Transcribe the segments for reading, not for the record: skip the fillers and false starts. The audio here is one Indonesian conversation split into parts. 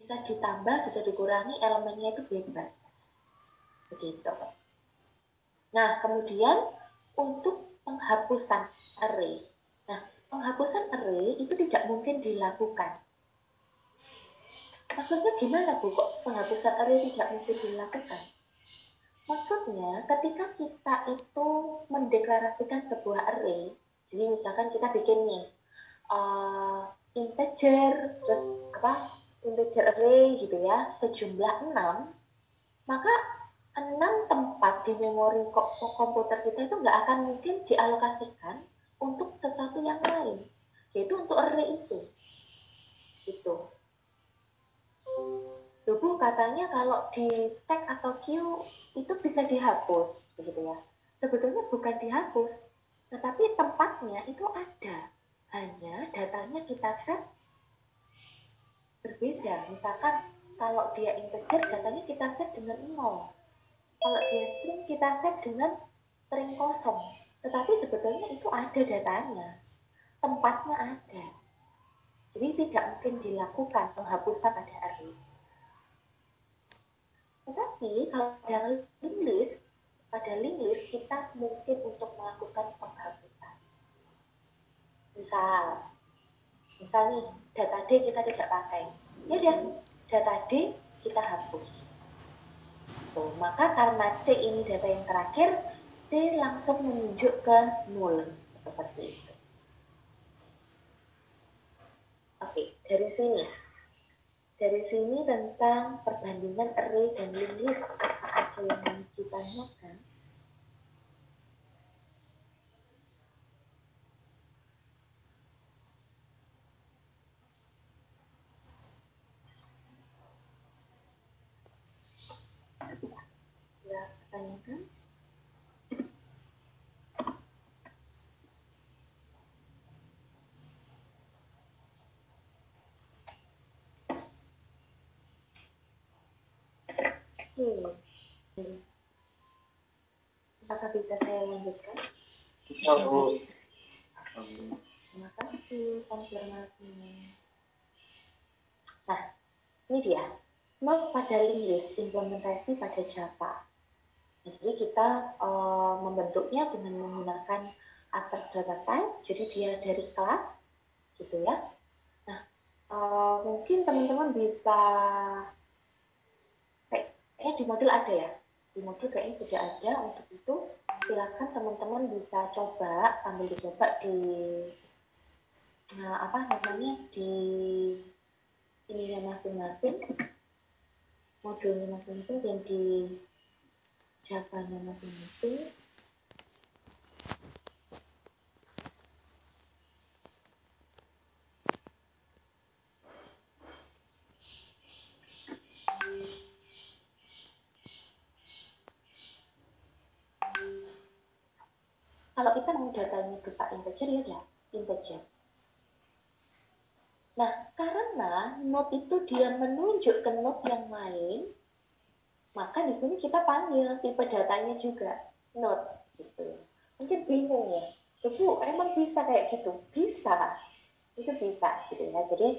bisa ditambah, bisa dikurangi, elemennya itu bebas. Begitu. Nah, kemudian untuk penghapusan array. Nah, penghapusan array itu tidak mungkin dilakukan. Maksudnya gimana Bu, kok penghapusan array tidak mungkin dilakukan? Maksudnya ketika kita itu mendeklarasikan sebuah array, jadi misalkan kita bikin nih integer, terus integer array gitu ya, sejumlah 6, maka 6 tempat di memori komputer kita itu nggak akan mungkin dialokasikan untuk sesuatu yang lain, yaitu untuk array itu. Gitu. Bu, katanya kalau di stack atau queue itu bisa dihapus, begitu ya. Sebetulnya bukan dihapus, tetapi tempatnya itu ada. Hanya datanya kita set berbeda. Misalkan kalau dia integer, datanya kita set dengan 0. Kalau dia string, kita set dengan string kosong. Tetapi sebetulnya itu ada datanya. Tempatnya ada. Jadi tidak mungkin dilakukan penghapusan pada array. Tetapi kalau pada linked list kita mungkin untuk melakukan penghapusan. Misal nih, data D kita tidak pakai. Ya udah, data D kita hapus. Tuh, maka karena C ini data yang terakhir, C langsung menunjuk ke null. Seperti itu. Oke, dari sini tentang perbandingan array dan linked list, apa ada yang mau ditanyakan? Ya, tanyakan. Apakah bisa saya lanjutkan? Terima kasih konfirmasinya. Nah, ini dia. Not pada linked list, implementasi pada Java. Nah, jadi kita membentuknya dengan menggunakan abstract data type, jadi dia dari kelas, gitu ya. Nah, mungkin teman-teman bisa, kayaknya di modul ada ya, di modul kayaknya sudah ada. Untuk itu silakan teman-teman bisa coba, sambil dicoba di di ininya masing-masing, modulnya masing-masing, dan di Java-nya masing-masing. Kalau kita mau datanya berupa integer, ya udah integer. Nah, karena node itu dia menunjuk ke node yang lain, maka di sini kita panggil tipe datanya juga node, gitu. Mungkin bingung ya, Bu, emang bisa kayak gitu? Bisa, itu bisa, gitu ya. Jadi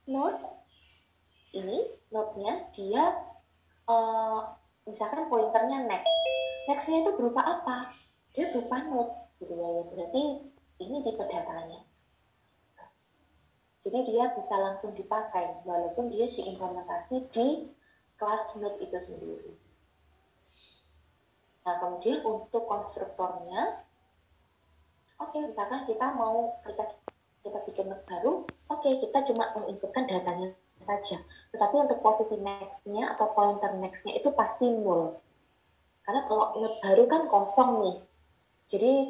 node ini, node-nya dia misalkan pointernya next-nya itu berupa apa? Dia berupa node, gitu ya. Berarti ini tipe datanya. Jadi dia bisa langsung dipakai walaupun dia diimplementasi di kelas node itu sendiri. Nah, kemudian untuk konstruktornya, oke, misalkan kita bikin node baru, oke, kita cuma menginputkan datanya saja. Tetapi untuk posisi next-nya atau pointer next-nya itu pasti null. Karena kalau node baru kan kosong nih. Jadi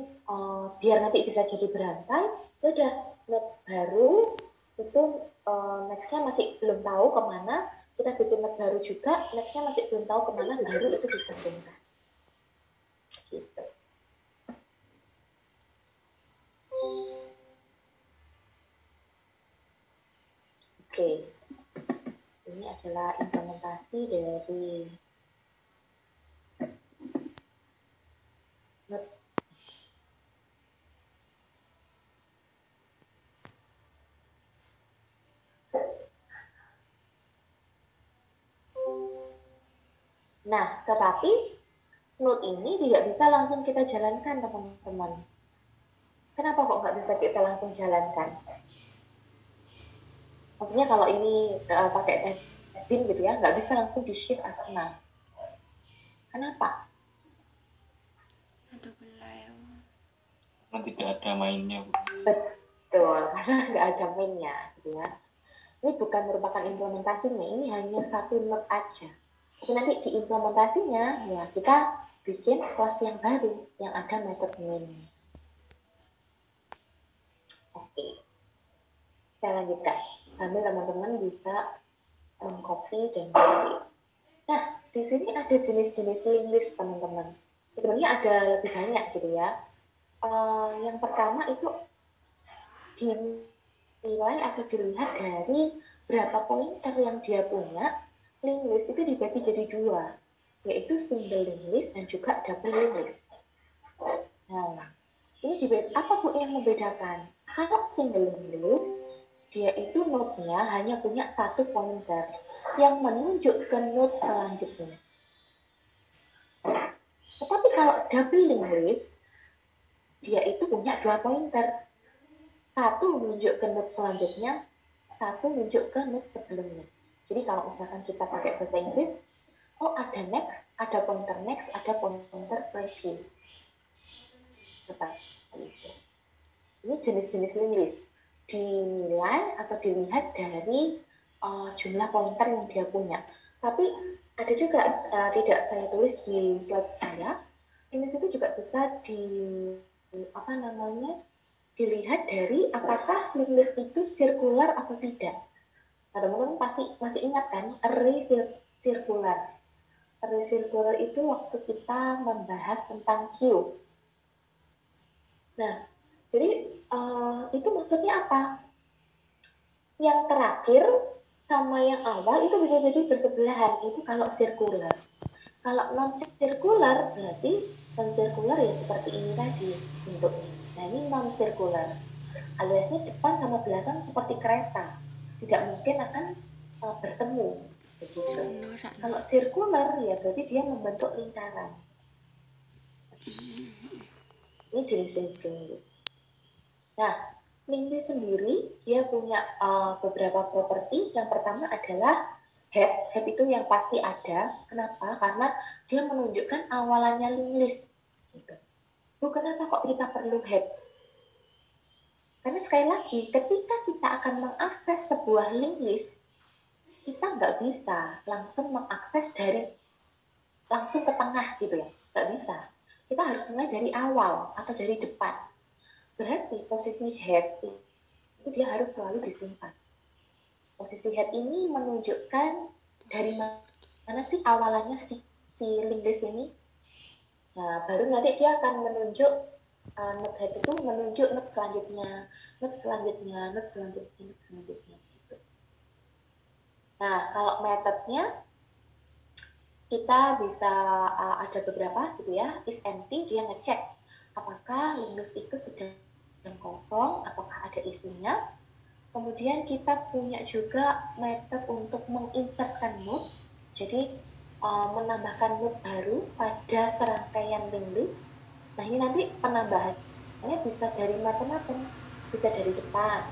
biar nanti bisa jadi berantai, ya udah node baru itu next-nya masih belum tahu kemana, kita bikin node baru juga, next-nya masih belum tahu kemana, baru itu bisa berantai. Gitu. Oke, ini adalah implementasi dari node. Nah, tetapi node ini tidak bisa langsung kita jalankan, teman-teman. Kenapa kok nggak bisa kita langsung jalankan? Maksudnya kalau ini pakai bin gitu ya, nggak bisa langsung di shift atau nah. Kenapa? Ada belai. Karena tidak ada mainnya. Betul, karena nggak ada mainnya gitu ya. Ini bukan merupakan implementasinya, ini hanya satu node aja. Tapi nanti di implementasinya, ya kita bikin kelas yang baru, yang ada method main. Oke, saya lanjutkan. Sambil teman-teman bisa mengcopy dan menulis. Nah, di sini ada jenis-jenis list teman-teman. Sebenarnya ada lebih banyak gitu ya. Yang pertama itu dinilai atau dilihat dari berapa pointer yang dia punya. Linked list itu dibagi jadi dua, yaitu single linked list dan juga double linked list. Nah, ini apa Bu yang membedakan? Kalau single linked list, dia itu node-nya hanya punya satu pointer yang menunjuk ke node selanjutnya. Tetapi kalau double linked list, dia itu punya dua pointer. Satu menunjuk ke node selanjutnya, satu menunjuk ke node sebelumnya. Jadi kalau misalkan kita pakai bahasa Inggris, oh ada next, ada pointer next, ada pointer previous. Seperti itu. Ini jenis-jenis linked list. Dinilai atau dilihat dari jumlah pointer yang dia punya. Tapi ada juga tidak saya tulis di slide saya. Ini situ juga bisa dilihat dari apakah linked list itu sirkular atau tidak. Nah, teman-teman pasti masih ingat kan array sirkular. Array sirkular itu waktu kita membahas tentang queue. Nah, jadi itu maksudnya apa? Yang terakhir sama yang awal itu bisa jadi bersebelahan. Itu kalau sirkular. Kalau non sirkular berarti non sirkular ya seperti ini tadi bentuknya. Nah, ini non sirkular. Aliasnya depan sama belakang seperti kereta. Tidak mungkin akan bertemu. Begitu. Kalau sirkular ya berarti dia membentuk lingkaran. Ini jenis-jenis linked list. Nah, linked list sendiri dia punya beberapa properti. Yang pertama adalah head. Head itu yang pasti ada. Kenapa? Karena dia menunjukkan awalannya linked list. Gitu. Kenapa kok kita perlu head? Karena sekali lagi, ketika kita akan mengakses sebuah linked list, kita nggak bisa langsung mengakses dari langsung ke tengah gitu ya, nggak bisa. Kita harus mulai dari awal atau dari depan. Berarti posisi head itu dia harus selalu disimpan. Posisi head ini menunjukkan dari mana sih awalannya si linked list ini. Nah, baru nanti dia akan menunjuk node head itu menunjuk node selanjutnya, node selanjutnya, node selanjutnya, node selanjutnya gitu. Nah, kalau metodenya kita bisa ada beberapa gitu ya, is empty, dia ngecek apakah linked list itu sedang kosong, apakah ada isinya. Kemudian kita punya juga metode untuk menginsertkan node, jadi menambahkan node baru pada serangkaian linked list. Nah, ini nanti penambahannya bisa dari macam-macam, bisa dari depan,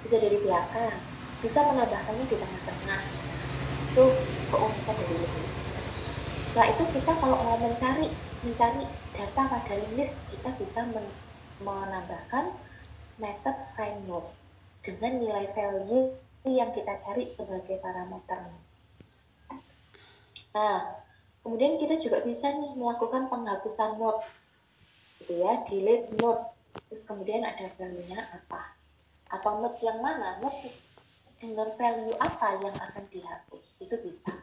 bisa dari belakang, bisa menambahkannya di tengah-tengah. Itu keunikan dari linked list. Setelah itu kita kalau mau mencari data pada linked list, kita bisa menambahkan method find node dengan nilai value yang kita cari sebagai parameter. Nah, kemudian kita juga bisa nih melakukan penghapusan node, gitu ya, delete node. Terus kemudian ada value-nya apa? Atau node yang mana? Node dengan value apa yang akan dihapus? Itu bisa.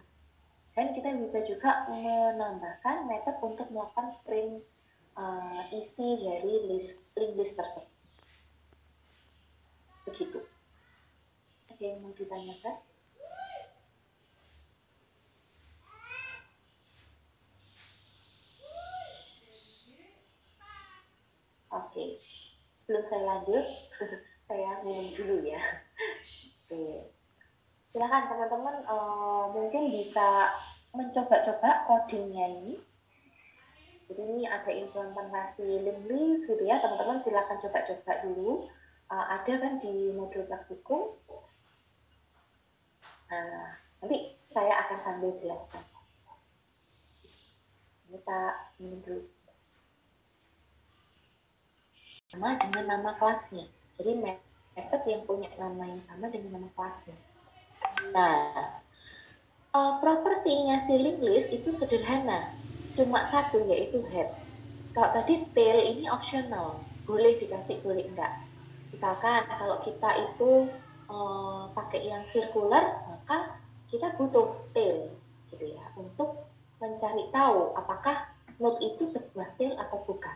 Dan kita bisa juga menambahkan metode untuk melakukan print isi dari linked list tersebut. Begitu. Ada yang mau ditanyakan? Oke, sebelum saya lanjut, saya minum dulu ya. Oke. Silakan teman-teman mungkin bisa mencoba-coba codingnya ini. Jadi ini ada implementasi linked list gitu ya, teman-teman silakan coba-coba dulu. Ada kan di modul praktikum. Nanti saya akan sambil jelaskan. Kita minum dulu sama dengan nama kelasnya. Jadi method yang punya nama yang sama dengan nama kelasnya. Nah, propertinya si linked list itu sederhana, cuma satu yaitu head. Kalau tadi tail ini optional, boleh dikasih boleh enggak. Misalkan kalau kita itu pakai yang circular, maka kita butuh tail gitu ya untuk mencari tahu apakah node itu sebuah tail atau bukan,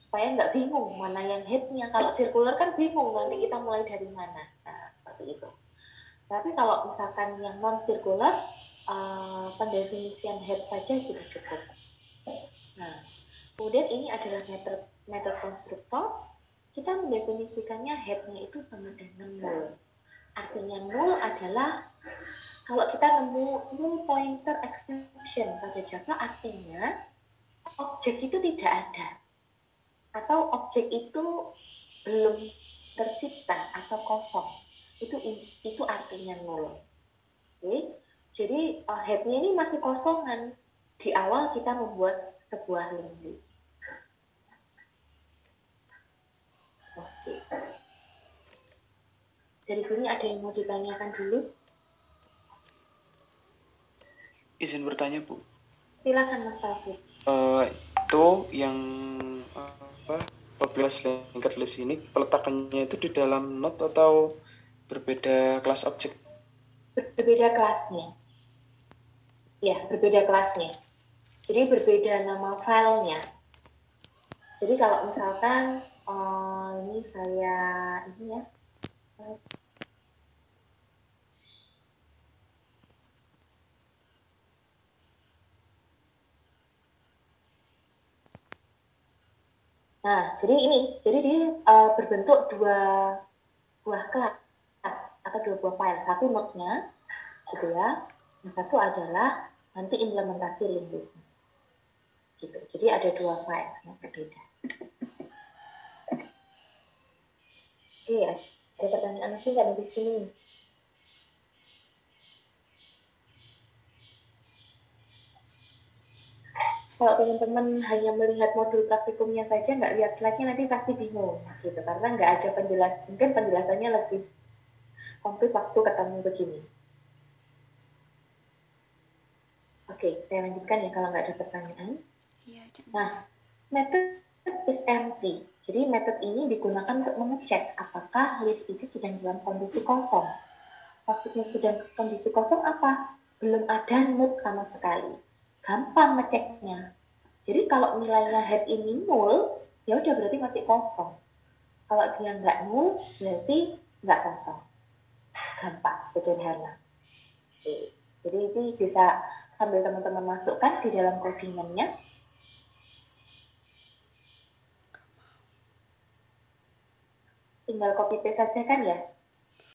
supaya nggak bingung mana yang headnya. Kalau circular kan bingung nanti kita mulai dari mana. Nah seperti itu. Tapi kalau misalkan yang non circular, pendefinisian head saja sudah cukup. Nah kemudian ini adalah method konstruktor. Kita mendefinisikannya headnya itu sama dengan null. Artinya null adalah kalau kita nemu null pointer exception pada Java, artinya objek itu tidak ada atau objek itu belum tercipta atau kosong. Itu artinya null. Oke. Jadi headnya ini masih kosongan di awal kita membuat sebuah linked list. Oke. Dari sini ada yang mau ditanyakan dulu? Izin bertanya, Bu. Silakan Mas Taufik. Itu yang public linked list ini peletakannya itu di dalam node atau berbeda kelas objek? Berbeda kelasnya. Ya, berbeda kelasnya. Jadi berbeda nama filenya. Jadi kalau misalkan ini saya ini ya. Nah, jadi dia berbentuk dua buah kelas atau dua buah file. Satu node-nya, gitu ya. Yang satu adalah nanti implementasi linked list. Gitu. Jadi ada dua file yang berbeda. Oke, ada pertanyaan lagi nggak di sini? Kalau teman-teman hanya melihat modul praktikumnya saja, nggak lihat slide-nya, nanti pasti bingung gitu, karena nggak ada mungkin penjelasannya lebih komplit waktu ketemu begini. Oke, saya lanjutkan ya kalau nggak ada pertanyaan. Nah, method is empty. Jadi method ini digunakan untuk mengecek apakah list itu sedang dalam kondisi kosong. Maksudnya sedang kondisi kosong apa? Belum ada node sama sekali. Gampang ngeceknya. Jadi kalau nilainya head ini null, ya udah berarti masih kosong. Kalau dia nggak null, berarti nggak kosong. Gampang, sederhana. Oke. Jadi ini bisa sambil teman-teman masukkan di dalam codingannya. Tinggal copy paste saja kan ya.